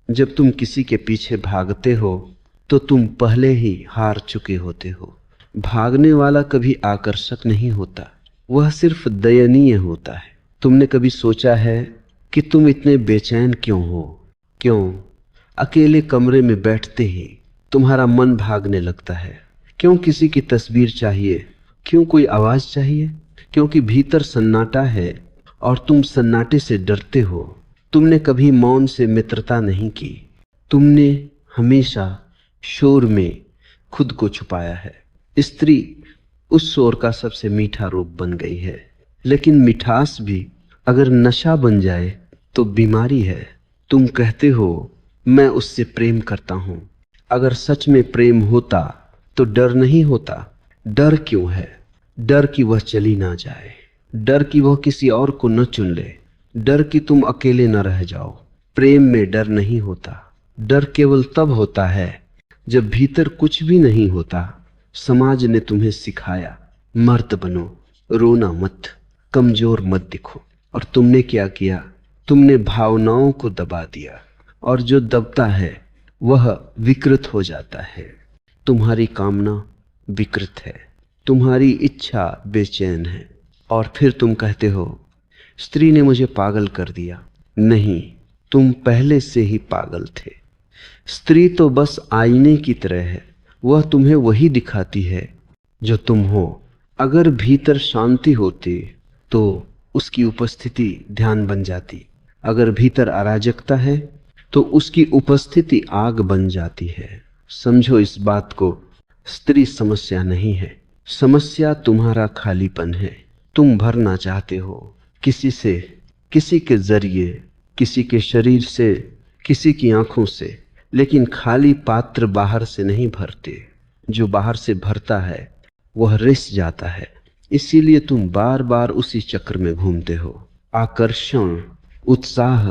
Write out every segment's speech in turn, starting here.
जब तुम किसी के पीछे भागते हो तो तुम पहले ही हार चुके होते हो। भागने वाला कभी आकर्षक नहीं होता, वह सिर्फ दयनीय होता है। तुमने कभी सोचा है कि तुम इतने बेचैन क्यों हो? क्यों अकेले कमरे में बैठते ही तुम्हारा मन भागने लगता है? क्यों किसी की तस्वीर चाहिए? क्यों कोई आवाज चाहिए? क्योंकि भीतर सन्नाटा है और तुम सन्नाटे से डरते हो। तुमने कभी मौन से मित्रता नहीं की, तुमने हमेशा शोर में खुद को छुपाया है। स्त्री उस शोर का सबसे मीठा रूप बन गई है, लेकिन मिठास भी अगर नशा बन जाए तो बीमारी है। तुम कहते हो मैं उससे प्रेम करता हूं। अगर सच में प्रेम होता तो डर नहीं होता। डर क्यों है? डर कि वह चली ना जाए, डर कि वह किसी और को न चुन ले, डर कि तुम अकेले न रह जाओ। प्रेम में डर नहीं होता। डर केवल तब होता है जब भीतर कुछ भी नहीं होता। समाज ने तुम्हें सिखाया मर्द बनो, रोना मत, कमजोर मत दिखो, और तुमने क्या किया? तुमने भावनाओं को दबा दिया, और जो दबता है वह विकृत हो जाता है। तुम्हारी कामना विकृत है, तुम्हारी इच्छा बेचैन है, और फिर तुम कहते हो स्त्री ने मुझे पागल कर दिया। नहीं, तुम पहले से ही पागल थे। स्त्री तो बस आईने की तरह है, वह तुम्हें वही दिखाती है जो तुम हो। अगर भीतर शांति होती तो उसकी उपस्थिति ध्यान बन जाती। अगर भीतर अराजकता है तो उसकी उपस्थिति आग बन जाती है। समझो इस बात को, स्त्री समस्या नहीं है, समस्या तुम्हारा खालीपन है। तुम भरना चाहते हो किसी से, किसी के जरिए, किसी के शरीर से, किसी की आंखों से, लेकिन खाली पात्र बाहर से नहीं भरते। जो बाहर से भरता है वह रिस जाता है। इसीलिए तुम बार बार उसी चक्र में घूमते हो। आकर्षण, उत्साह,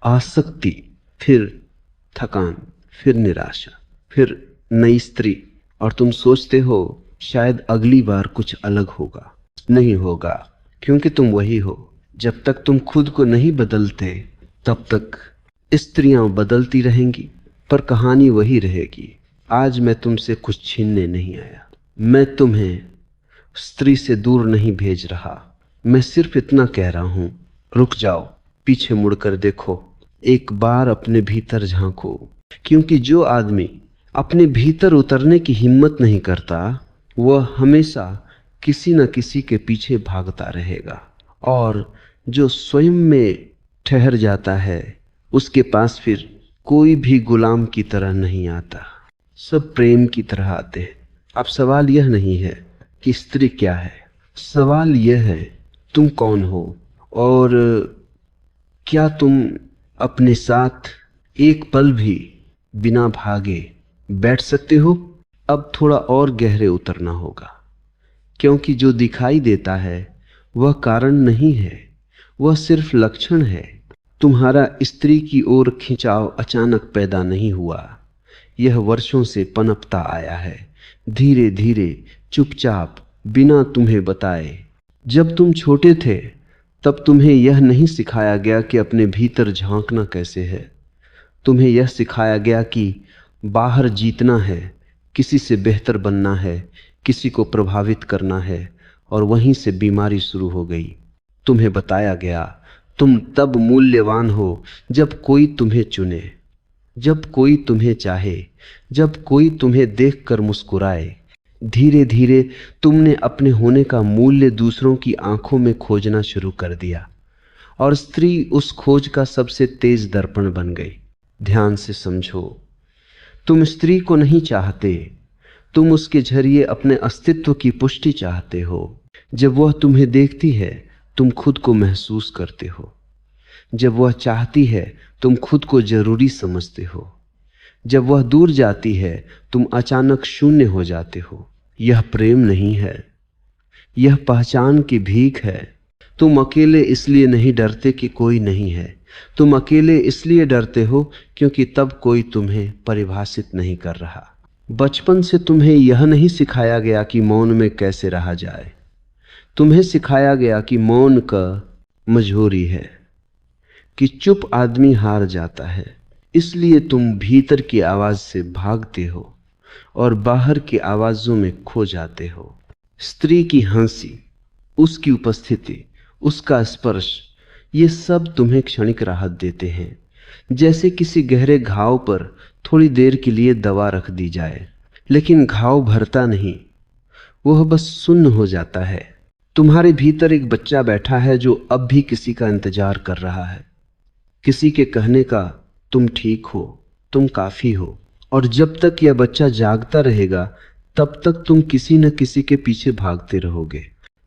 आसक्ति, फिर थकान, फिर निराशा, फिर नई स्त्री, और तुम सोचते हो शायद अगली बार कुछ अलग होगा। नहीं होगा, क्योंकि तुम वही हो। जब तक तुम खुद को नहीं बदलते तब तक स्त्रियां बदलती रहेंगी, पर कहानी वही रहेगी। आज मैं तुमसे कुछ छीनने नहीं आया। मैं तुम्हें स्त्री से दूर नहीं भेज रहा। मैं सिर्फ इतना कह रहा हूं, रुक जाओ, पीछे मुड़कर देखो, एक बार अपने भीतर झांको। क्योंकि जो आदमी अपने भीतर उतरने की हिम्मत नहीं करता वह हमेशा किसी न किसी के पीछे भागता रहेगा, और जो स्वयं में ठहर जाता है उसके पास फिर कोई भी गुलाम की तरह नहीं आता, सब प्रेम की तरह आते हैं। अब सवाल यह नहीं है कि स्त्री क्या है, सवाल यह है तुम कौन हो, और क्या तुम अपने साथ एक पल भी बिना भागे बैठ सकते हो? अब थोड़ा और गहरे उतरना होगा, क्योंकि जो दिखाई देता है वह कारण नहीं है, वह सिर्फ लक्षण है। तुम्हारा स्त्री की ओर खिंचाव अचानक पैदा नहीं हुआ, यह वर्षों से पनपता आया है, धीरे धीरे, चुपचाप, बिना तुम्हें बताए। जब तुम छोटे थे तब तुम्हें यह नहीं सिखाया गया कि अपने भीतर झांकना कैसे है। तुम्हें यह सिखाया गया कि बाहर जीतना है, किसी से बेहतर बनना है, किसी को प्रभावित करना है, और वहीं से बीमारी शुरू हो गई। तुम्हें बताया गया तुम तब मूल्यवान हो जब कोई तुम्हें चुने, जब कोई तुम्हें चाहे, जब कोई तुम्हें देखकर मुस्कुराए। धीरे धीरे तुमने अपने होने का मूल्य दूसरों की आंखों में खोजना शुरू कर दिया, और स्त्री उस खोज का सबसे तेज दर्पण बन गई। ध्यान से समझो, तुम स्त्री को नहीं चाहते, तुम उसके जरिए अपने अस्तित्व की पुष्टि चाहते हो। जब वह तुम्हें देखती है तुम खुद को महसूस करते हो, जब वह चाहती है तुम खुद को जरूरी समझते हो, जब वह दूर जाती है तुम अचानक शून्य हो जाते हो। यह प्रेम नहीं है, यह पहचान की भीख है। तुम अकेले इसलिए नहीं डरते कि कोई नहीं है, तुम अकेले इसलिए डरते हो क्योंकि तब कोई तुम्हें परिभाषित नहीं कर रहा। बचपन से तुम्हें यह नहीं सिखाया गया कि मौन में कैसे रहा जाए, तुम्हें सिखाया गया कि मौन का मजबूरी है, कि चुप आदमी हार जाता है। इसलिए तुम भीतर की आवाज से भागते हो और बाहर की आवाजों में खो जाते हो। स्त्री की हंसी, उसकी उपस्थिति, उसका स्पर्श, ये सब तुम्हें क्षणिक राहत देते हैं। जैसे किसी गहरे घाव पर थोड़ी देर के लिए दवा रख दी जाए, लेकिन घाव भरता नहीं, वह बस सुन्न हो जाता है। तुम्हारे भीतर एक बच्चा बैठा है जो अब भी किसी का इंतजार कर रहा है, किसी के कहने का तुम ठीक हो, तुम काफी हो। और जब तक यह बच्चा जागता रहेगा तब तक तुम किसी न किसी के पीछे भागते रहोगे।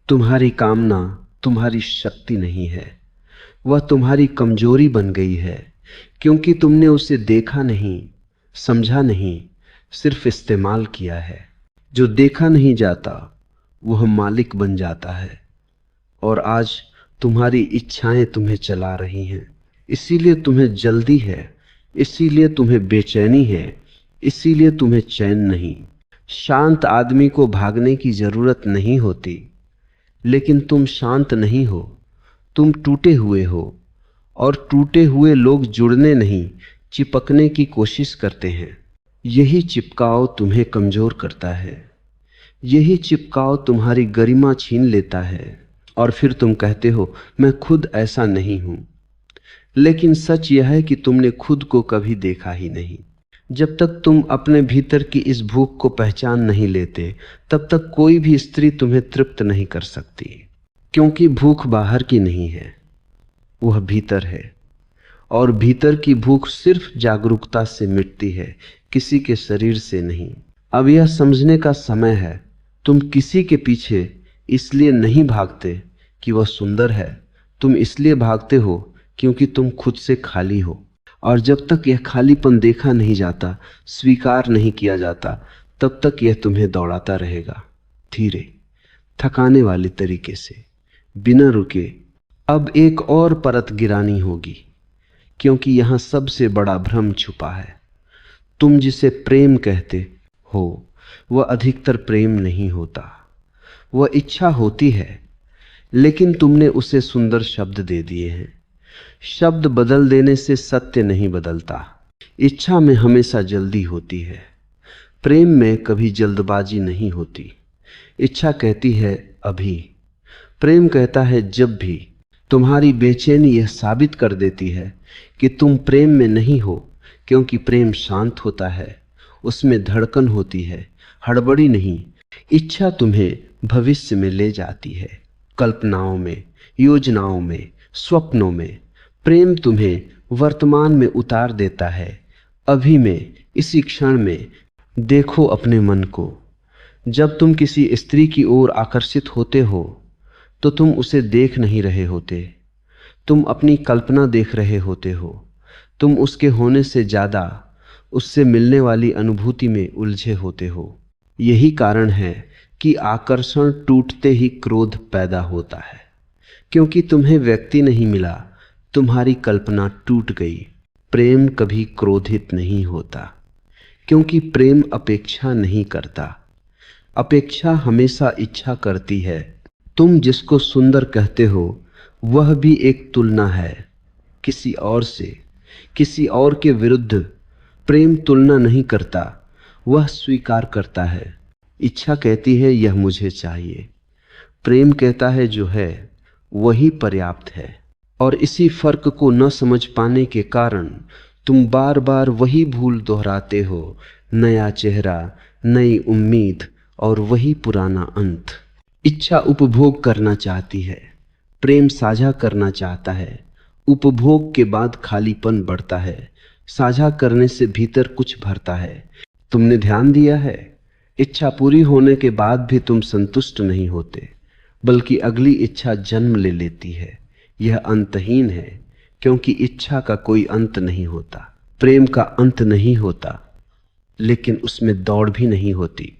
तुम्हारी कामना तुम्हारी शक्ति नहीं है, वह तुम्हारी कमजोरी बन गई है, क्योंकि तुमने उसे देखा नहीं, समझा नहीं, सिर्फ इस्तेमाल किया है। जो देखा नहीं जाता वह मालिक बन जाता है। और आज तुम्हारी इच्छाएं तुम्हें चला रही हैं, इसीलिए तुम्हें जल्दी है, इसीलिए तुम्हें बेचैनी है, इसीलिए तुम्हें चैन नहीं। शांत आदमी को भागने की जरूरत नहीं होती, लेकिन तुम शांत नहीं हो, तुम टूटे हुए हो। और टूटे हुए लोग जुड़ने नहीं, चिपकने की कोशिश करते हैं। यही चिपकाव तुम्हें कमजोर करता है, यही चिपकाव तुम्हारी गरिमा छीन लेता है। और फिर तुम कहते हो मैं खुद ऐसा नहीं हूं, लेकिन सच यह है कि तुमने खुद को कभी देखा ही नहीं। जब तक तुम अपने भीतर की इस भूख को पहचान नहीं लेते, तब तक कोई भी स्त्री तुम्हें तृप्त नहीं कर सकती, क्योंकि भूख बाहर की नहीं है, वह भीतर है। और भीतर की भूख सिर्फ जागरूकता से मिटती है, किसी के शरीर से नहीं। अब यह समझने का समय है, तुम किसी के पीछे इसलिए नहीं भागते कि वह सुंदर है, तुम इसलिए भागते हो क्योंकि तुम खुद से खाली हो। और जब तक यह खालीपन देखा नहीं जाता, स्वीकार नहीं किया जाता, तब तक यह तुम्हें दौड़ाता रहेगा, धीरे, थकाने वाले तरीके से, बिना रुके। अब एक और परत गिरानी होगी, क्योंकि यहां सबसे बड़ा भ्रम छुपा है। तुम जिसे प्रेम कहते हो वह अधिकतर प्रेम नहीं होता, वह इच्छा होती है, लेकिन तुमने उसे सुंदर शब्द दे दिए हैं। शब्द बदल देने से सत्य नहीं बदलता। इच्छा में हमेशा जल्दी होती है, प्रेम में कभी जल्दबाजी नहीं होती। इच्छा कहती है अभी, प्रेम कहता है जब भी। तुम्हारी बेचैनी यह साबित कर देती है कि तुम प्रेम में नहीं हो, क्योंकि प्रेम शांत होता है, उसमें धड़कन होती है, हड़बड़ी नहीं। इच्छा तुम्हें भविष्य में ले जाती है, कल्पनाओं में, योजनाओं में, स्वप्नों में। प्रेम तुम्हें वर्तमान में उतार देता है, अभी में, इसी क्षण में। देखो अपने मन को, जब तुम किसी स्त्री की ओर आकर्षित होते हो तो तुम उसे देख नहीं रहे होते, तुम अपनी कल्पना देख रहे होते हो। तुम उसके होने से ज्यादा उससे मिलने वाली अनुभूति में उलझे होते हो। यही कारण है कि आकर्षण टूटते ही क्रोध पैदा होता है, क्योंकि तुम्हें व्यक्ति नहीं मिला, तुम्हारी कल्पना टूट गई। प्रेम कभी क्रोधित नहीं होता, क्योंकि प्रेम अपेक्षा नहीं करता, अपेक्षा हमेशा इच्छा करती है। तुम जिसको सुंदर कहते हो वह भी एक तुलना है, किसी और से, किसी और के विरुद्ध। प्रेम तुलना नहीं करता, वह स्वीकार करता है। इच्छा कहती है यह मुझे चाहिए, प्रेम कहता है जो है वही पर्याप्त है। और इसी फर्क को न समझ पाने के कारण तुम बार बार वही भूल दोहराते हो, नया चेहरा, नई उम्मीद और वही पुराना अंत। इच्छा उपभोग करना चाहती है, प्रेम साझा करना चाहता है। उपभोग के बाद खालीपन बढ़ता है, साझा करने से भीतर कुछ भरता है। तुमने ध्यान दिया है, इच्छा पूरी होने के बाद भी तुम संतुष्ट नहीं होते, बल्कि अगली इच्छा जन्म ले लेती है। यह अंतहीन है, क्योंकि इच्छा का कोई अंत नहीं होता। प्रेम का अंत नहीं होता, लेकिन उसमें दौड़ भी नहीं होती।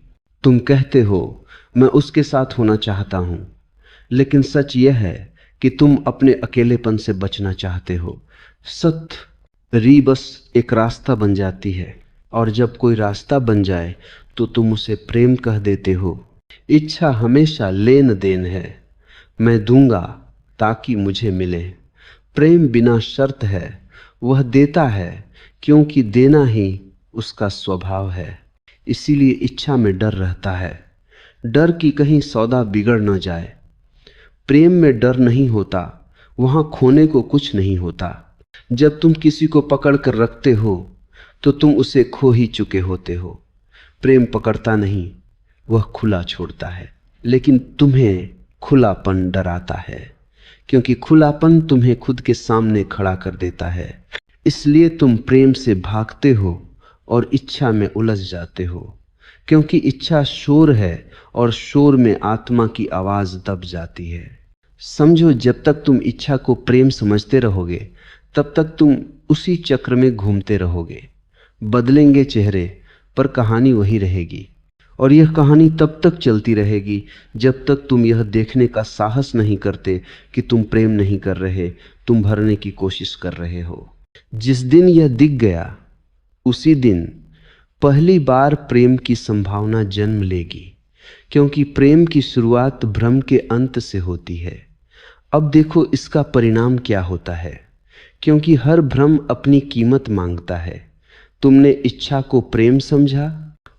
तुम कहते हो मैं उसके साथ होना चाहता हूं, लेकिन सच यह है कि तुम अपने अकेलेपन से बचना चाहते हो। री बस एक रास्ता बन जाती है, और जब कोई रास्ता बन जाए तो तुम उसे प्रेम कह देते हो। इच्छा हमेशा लेन देन है, मैं दूंगा ताकि मुझे मिले। प्रेम बिना शर्त है, वह देता है क्योंकि देना ही उसका स्वभाव है। इसीलिए इच्छा में डर रहता है, डर कि कहीं सौदा बिगड़ न जाए। प्रेम में डर नहीं होता, वहां खोने को कुछ नहीं होता। जब तुम किसी को पकड़ कर रखते हो तो तुम उसे खो ही चुके होते हो। प्रेम पकड़ता नहीं, वह खुला छोड़ता है। लेकिन तुम्हें खुलापन डराता है, क्योंकि खुलापन तुम्हें खुद के सामने खड़ा कर देता है। इसलिए तुम प्रेम से भागते हो और इच्छा में उलझ जाते हो, क्योंकि इच्छा शोर है और शोर में आत्मा की आवाज दब जाती है। समझो, जब तक तुम इच्छा को प्रेम समझते रहोगे तब तक तुम उसी चक्र में घूमते रहोगे। बदलेंगे चेहरे पर कहानी वही रहेगी, और यह कहानी तब तक चलती रहेगी जब तक तुम यह देखने का साहस नहीं करते कि तुम प्रेम नहीं कर रहे, तुम भरने की कोशिश कर रहे हो। जिस दिन यह दिख गया उसी दिन पहली बार प्रेम की संभावना जन्म लेगी, क्योंकि प्रेम की शुरुआत भ्रम के अंत से होती है। अब देखो इसका परिणाम क्या होता है, क्योंकि हर भ्रम अपनी कीमत मांगता है। तुमने इच्छा को प्रेम समझा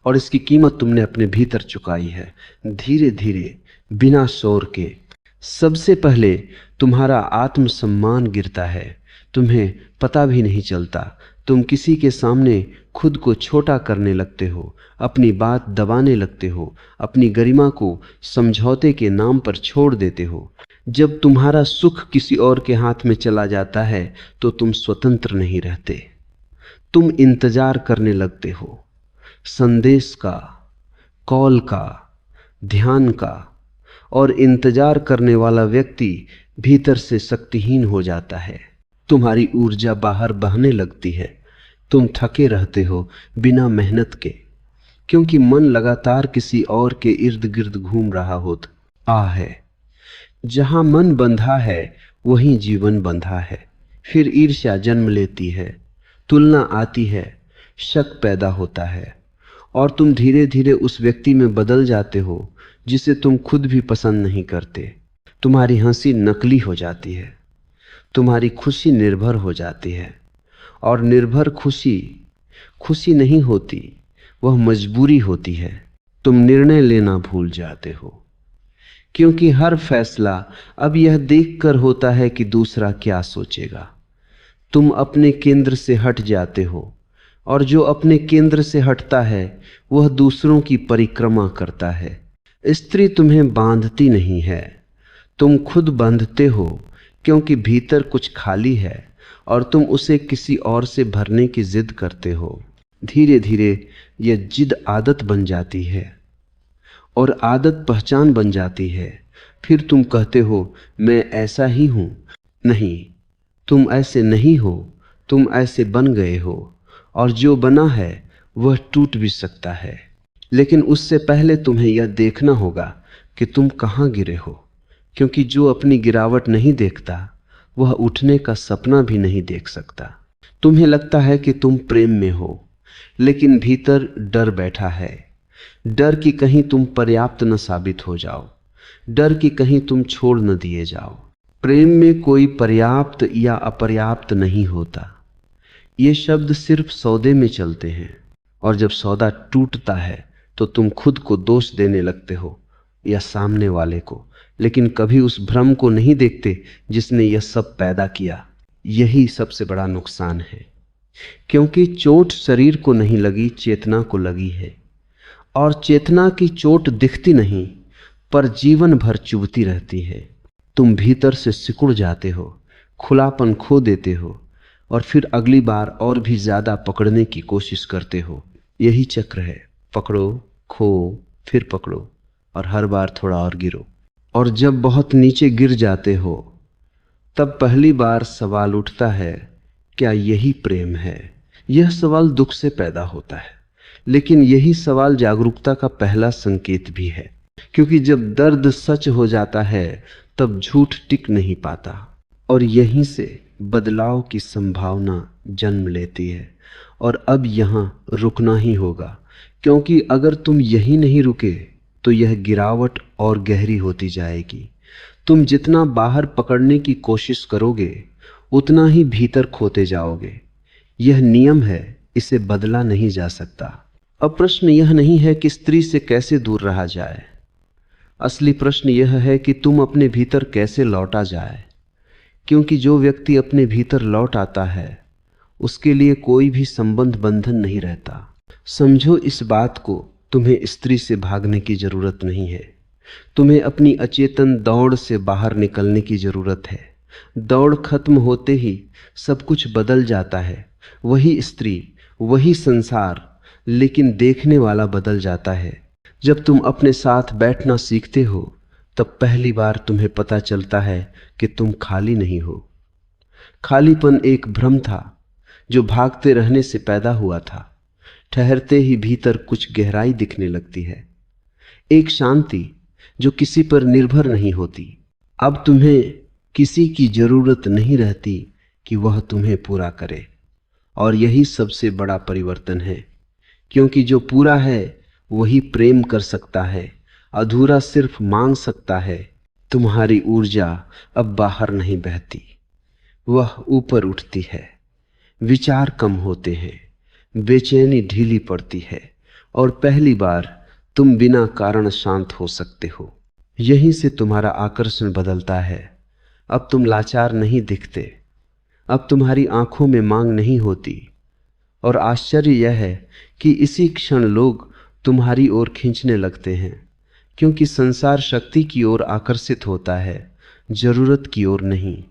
और इसकी कीमत तुमने अपने भीतर चुकाई है, धीरे धीरे, बिना शोर के। सबसे पहले तुम्हारा आत्मसम्मान गिरता है, तुम्हें पता भी नहीं चलता। तुम किसी के सामने खुद को छोटा करने लगते हो, अपनी बात दबाने लगते हो, अपनी गरिमा को समझौते के नाम पर छोड़ देते हो। जब तुम्हारा सुख किसी और के हाथ में चला जाता है तो तुम स्वतंत्र नहीं रहते। तुम इंतजार करने लगते हो, संदेश का, कॉल का, ध्यान का, और इंतजार करने वाला व्यक्ति भीतर से शक्तिहीन हो जाता है। तुम्हारी ऊर्जा बाहर बहने लगती है, तुम थके रहते हो बिना मेहनत के, क्योंकि मन लगातार किसी और के इर्द गिर्द घूम रहा होता है। जहां मन बंधा है वहीं जीवन बंधा है। फिर ईर्ष्या जन्म लेती है, तुलना आती है, शक पैदा होता है, और तुम धीरे धीरे उस व्यक्ति में बदल जाते हो जिसे तुम खुद भी पसंद नहीं करते। तुम्हारी हंसी नकली हो जाती है, तुम्हारी खुशी निर्भर हो जाती है, और निर्भर खुशी खुशी नहीं होती, वह मजबूरी होती है। तुम निर्णय लेना भूल जाते हो, क्योंकि हर फैसला अब यह देखकर होता है कि दूसरा क्या सोचेगा। तुम अपने केंद्र से हट जाते हो, और जो अपने केंद्र से हटता है वह दूसरों की परिक्रमा करता है। स्त्री तुम्हें बांधती नहीं है, तुम खुद बांधते हो, क्योंकि भीतर कुछ खाली है और तुम उसे किसी और से भरने की जिद करते हो। धीरे धीरे यह जिद आदत बन जाती है और आदत पहचान बन जाती है। फिर तुम कहते हो मैं ऐसा ही हूं। नहीं, तुम ऐसे नहीं हो, तुम ऐसे बन गए हो, और जो बना है वह टूट भी सकता है। लेकिन उससे पहले तुम्हें यह देखना होगा कि तुम कहाँ गिरे हो, क्योंकि जो अपनी गिरावट नहीं देखता वह उठने का सपना भी नहीं देख सकता। तुम्हें लगता है कि तुम प्रेम में हो, लेकिन भीतर डर बैठा है। डर कि कहीं तुम पर्याप्त न साबित हो जाओ, डर कि कहीं तुम छोड़ न दिए जाओ। प्रेम में कोई पर्याप्त या अपर्याप्त नहीं होता, ये शब्द सिर्फ सौदे में चलते हैं, और जब सौदा टूटता है तो तुम खुद को दोष देने लगते हो या सामने वाले को, लेकिन कभी उस भ्रम को नहीं देखते जिसने यह सब पैदा किया। यही सबसे बड़ा नुकसान है, क्योंकि चोट शरीर को नहीं लगी, चेतना को लगी है, और चेतना की चोट दिखती नहीं पर जीवन भर चुभती रहती है। तुम भीतर से सिकुड़ जाते हो, खुलापन खो देते हो, और फिर अगली बार और भी ज्यादा पकड़ने की कोशिश करते हो। यही चक्र है, पकड़ो, खो, फिर पकड़ो, और हर बार थोड़ा और गिरो। और जब बहुत नीचे गिर जाते हो तब पहली बार सवाल उठता है, क्या यही प्रेम है? यह सवाल दुख से पैदा होता है, लेकिन यही सवाल जागरूकता का पहला संकेत भी है, क्योंकि जब दर्द सच हो जाता है तब झूठ टिक नहीं पाता, और यहीं से बदलाव की संभावना जन्म लेती है। और अब यहाँ रुकना ही होगा, क्योंकि अगर तुम यहीं नहीं रुके तो यह गिरावट और गहरी होती जाएगी। तुम जितना बाहर पकड़ने की कोशिश करोगे उतना ही भीतर खोते जाओगे। यह नियम है, इसे बदला नहीं जा सकता। अब प्रश्न यह नहीं है कि स्त्री से कैसे दूर रहा जाए, असली प्रश्न यह है कि तुम अपने भीतर कैसे लौटा जाए। क्योंकि जो व्यक्ति अपने भीतर लौट आता है उसके लिए कोई भी संबंध बंधन नहीं रहता। समझो इस बात को, तुम्हें स्त्री से भागने की जरूरत नहीं है। तुम्हें अपनी अचेतन दौड़ से बाहर निकलने की जरूरत है। दौड़ खत्म होते ही सब कुछ बदल जाता है। वही स्त्री, वही संसार, लेकिन देखने वाला बदल जाता है। जब तुम अपने साथ बैठना सीखते हो तब पहली बार तुम्हें पता चलता है कि तुम खाली नहीं हो। खालीपन एक भ्रम था जो भागते रहने से पैदा हुआ था। ठहरते ही भीतर कुछ गहराई दिखने लगती है, एक शांति जो किसी पर निर्भर नहीं होती। अब तुम्हें किसी की जरूरत नहीं रहती कि वह तुम्हें पूरा करे, और यही सबसे बड़ा परिवर्तन है। क्योंकि जो पूरा है वही प्रेम कर सकता है, अधूरा सिर्फ मांग सकता है। तुम्हारी ऊर्जा अब बाहर नहीं बहती, वह ऊपर उठती है। विचार कम होते हैं, बेचैनी ढीली पड़ती है, और पहली बार तुम बिना कारण शांत हो सकते हो। यहीं से तुम्हारा आकर्षण बदलता है। अब तुम लाचार नहीं दिखते, अब तुम्हारी आंखों में मांग नहीं होती। और आश्चर्य यह है कि इसी क्षण लोग तुम्हारी ओर खींचने लगते हैं, क्योंकि संसार शक्ति की ओर आकर्षित होता है, जरूरत की ओर नहीं।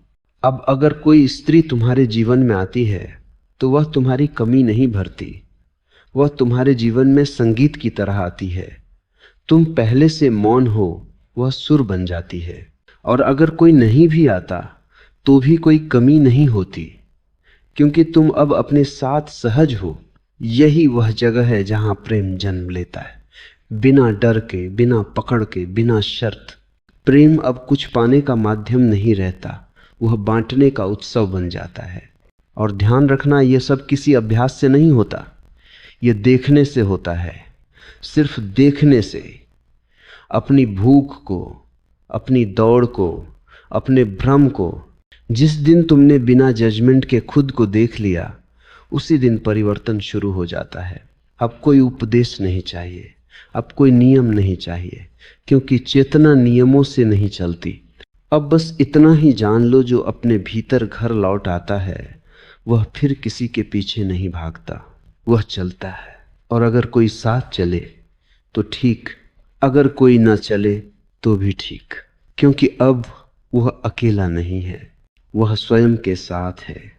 अब अगर कोई स्त्री तुम्हारे जीवन में आती है तो वह तुम्हारी कमी नहीं भरती, वह तुम्हारे जीवन में संगीत की तरह आती है। तुम पहले से मौन हो, वह सुर बन जाती है। और अगर कोई नहीं भी आता तो भी कोई कमी नहीं होती, क्योंकि तुम अब अपने साथ सहज हो। यही वह जगह है जहां प्रेम जन्म लेता है, बिना डर के, बिना पकड़ के, बिना शर्त। प्रेम अब कुछ पाने का माध्यम नहीं रहता, वह बांटने का उत्सव बन जाता है। और ध्यान रखना, यह सब किसी अभ्यास से नहीं होता, यह देखने से होता है। सिर्फ देखने से, अपनी भूख को, अपनी दौड़ को, अपने भ्रम को। जिस दिन तुमने बिना जजमेंट के खुद को देख लिया, उसी दिन परिवर्तन शुरू हो जाता है। अब कोई उपदेश नहीं चाहिए, अब कोई नियम नहीं चाहिए, क्योंकि चेतना नियमों से नहीं चलती। अब बस इतना ही जान लो, जो अपने भीतर घर लौट आता है वह फिर किसी के पीछे नहीं भागता, वह चलता है। और अगर कोई साथ चले तो ठीक, अगर कोई ना चले तो भी ठीक, क्योंकि अब वह अकेला नहीं है, वह स्वयं के साथ है।